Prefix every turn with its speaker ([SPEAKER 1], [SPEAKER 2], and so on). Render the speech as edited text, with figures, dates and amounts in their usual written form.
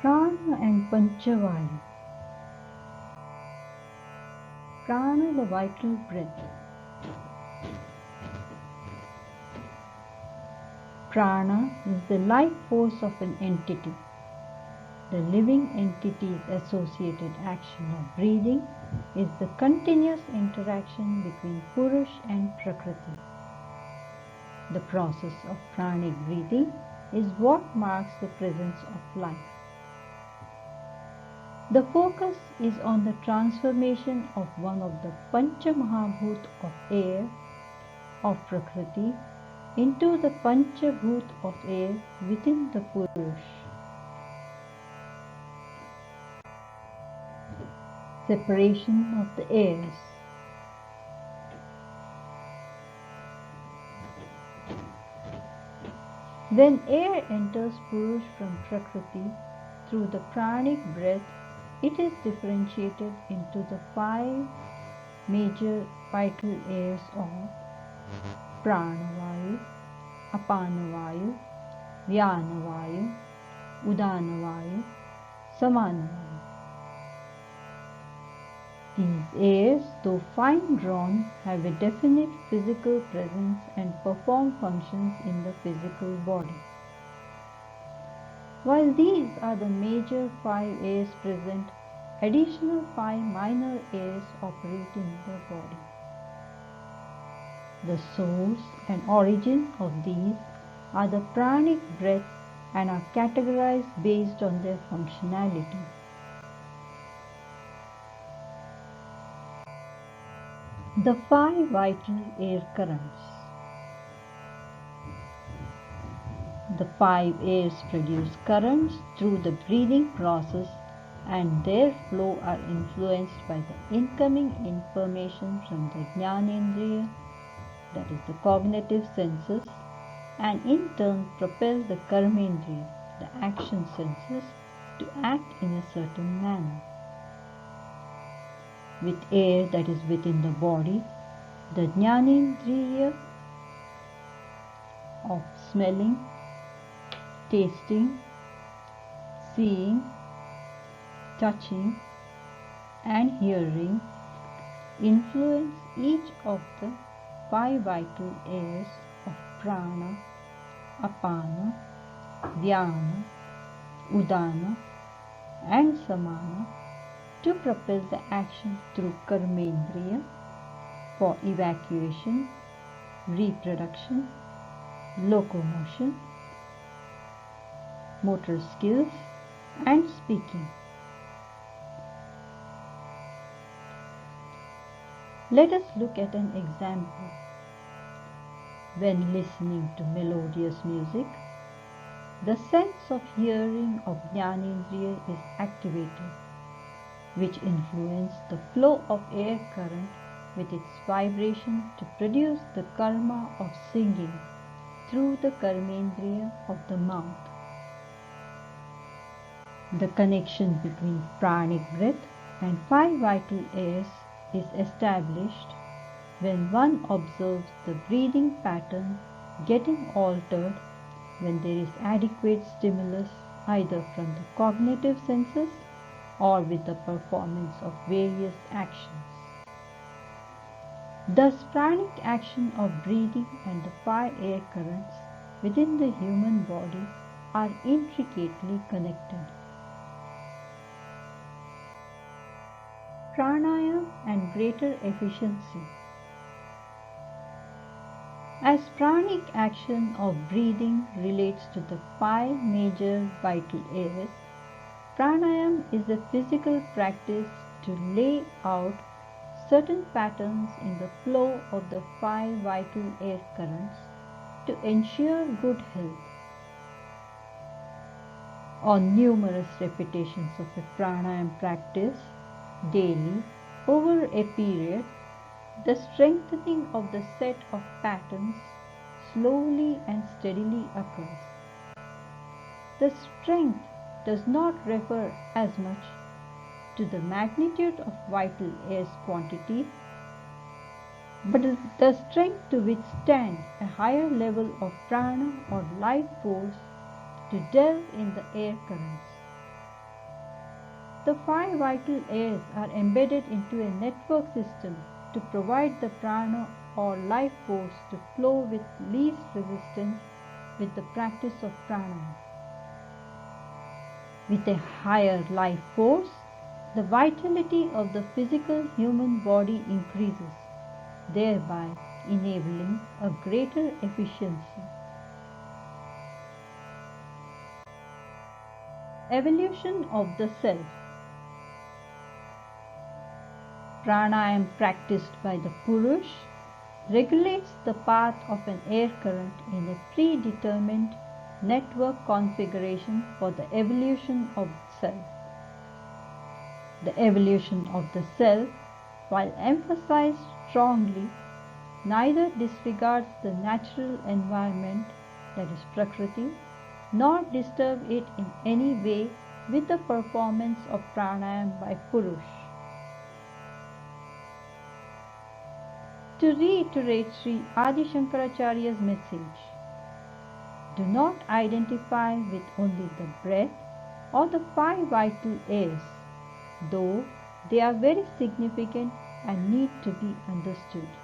[SPEAKER 1] Prana and Panchavayu. Prana, the vital breath. Prana is the life force of an entity. The living entity's associated action of breathing is the continuous interaction between Purush and Prakriti. The process of pranic breathing is what marks the presence of life. The focus is on the transformation of one of the Panchamahabhut of air, of Prakriti, into the Panchabhut of air within the Purush. Separation of the airs. When air enters Purush from Prakriti through the pranic breath, it is differentiated into the 5 major vital airs of Pranavayu, Apanavayu, Vyanavayu, Udanavayu, Samanavayu. These airs, though fine-drawn, have a definite physical presence and perform functions in the physical body. While these are the major 5 airs present, additional 5 minor airs operate in the body. The source and origin of these are the pranic breath and are categorized based on their functionality. The 5 vital air currents. The 5 airs produce currents through the breathing process, and their flow are influenced by the incoming information from the Jnanendriya, that is the cognitive senses, and in turn propel the Karmendriya, the action senses, to act in a certain manner. With air that is within the body, the Jnanendriya of smelling, tasting, seeing, touching, and hearing influence each of the 5 vital airs of Prana, Apana, Vyana, Udana, and Samana to propel the action through Karmendriya for evacuation, reproduction, locomotion, motor skills, and speaking. Let us look at an example. When listening to melodious music, the sense of hearing of Jnanendriya is activated, which influence the flow of air current with its vibration to produce the karma of singing through the Karmendriya of the mouth. The connection between pranic breath and 5 vital airs is established when one observes the breathing pattern getting altered when there is adequate stimulus either from the cognitive senses or with the performance of various actions. Thus, pranic action of breathing and the 5 air currents within the human body are intricately connected. Pranayama and greater efficiency. As pranic action of breathing relates to the 5 major vital airs, Pranayama is a physical practice to lay out certain patterns in the flow of the 5 vital air currents to ensure good health. On numerous repetitions of a pranayama practice daily over a period, the strengthening of the set of patterns slowly and steadily occurs. The strength does not refer as much to the magnitude of vital air's quantity, but the strength to withstand a higher level of prana or life force to delve in the air currents. The five vital airs are embedded into a network system to provide the prana or life force to flow with least resistance with the practice of pranayama. With a higher life force, the vitality of the physical human body increases, thereby enabling a greater efficiency. Evolution of the self. Pranayama practiced by the Purush regulates the path of an air current in a predetermined network configuration for the evolution of the self. The evolution of the self, while emphasized strongly, neither disregards the natural environment, that is Prakriti, nor disturb it in any way with the performance of pranayama by Purush. To reiterate Sri Adi Shankaracharya's message, do not identify with only the breath or the five vital airs, though they are very significant and need to be understood.